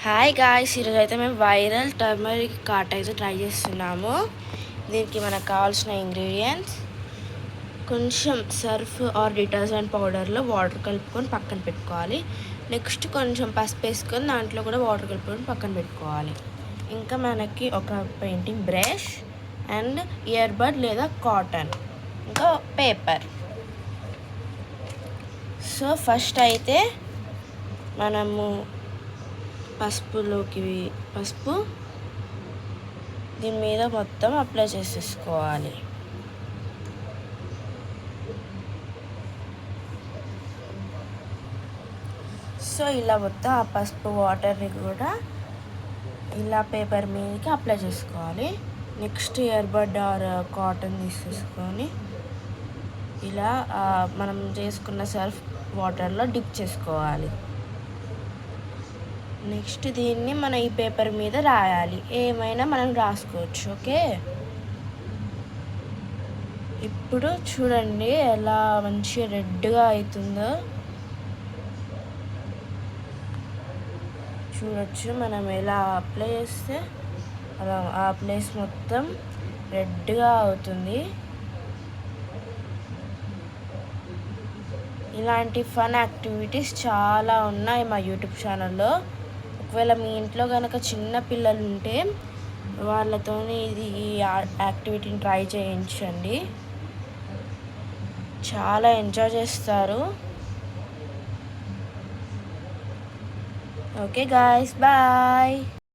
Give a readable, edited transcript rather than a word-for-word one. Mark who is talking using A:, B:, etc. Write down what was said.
A: Hi guys, ఈరోజు అయితే మేము వైరల్ టర్మరిక్ కార్ట్ అయితే ట్రై చేస్తున్నాము. దీనికి మనకు కావాల్సిన ఇంగ్రీడియంట్స్ కొంచెం సర్ఫ్ ఆర్ డిటర్జెంట్ పౌడర్లో వాటర్ కలుపుకొని పక్కన పెట్టుకోవాలి. నెక్స్ట్ కొంచెం పసుపు వేసుకొని దాంట్లో కూడా వాటర్ కలుపుకొని పక్కన పెట్టుకోవాలి. ఇంకా మనకి ఒక painting brush and ear bud లేదా కాటన్, ఇంకా పేపర్. సో ఫస్ట్ అయితే మనము పసుపు దీని మీద మొత్తం అప్లై చేసేసుకోవాలి. సో ఇలా మొత్తం ఆ పసుపు వాటర్ని కూడా ఇలా పేపర్ మీదకి అప్లై చేసుకోవాలి. నెక్స్ట్ ఇయర్బడ్ ఆర్ కాటన్ తీసేసుకొని ఇలా మనం చేసుకున్న సర్ఫ్ వాటర్లో డిప్ చేసుకోవాలి. నెక్స్ట్ దీన్ని మనం ఈ పేపర్ మీద రాయాలి. ఏమైనా మనం రాసుకోవచ్చు. ఓకే, ఇప్పుడు చూడండి ఎలా మంచిగా రెడ్గా అవుతుందో చూడొచ్చు. మనం ఎలా అప్లై చేస్తే అలా ఆ ప్లేస్ మొత్తం రెడ్గా అవుతుంది. ఇలాంటి ఫన్ యాక్టివిటీస్ చాలా ఉన్నాయి మా యూట్యూబ్ ఛానల్లో. ఒకవేళ మీ ఇంట్లో కనుక చిన్న పిల్లలు ఉంటే వాళ్ళతో ఈ యాక్టివిటీని ట్రై చేయించండి, చాలా ఎంజాయ్ చేస్తారు. Okay guys, bye.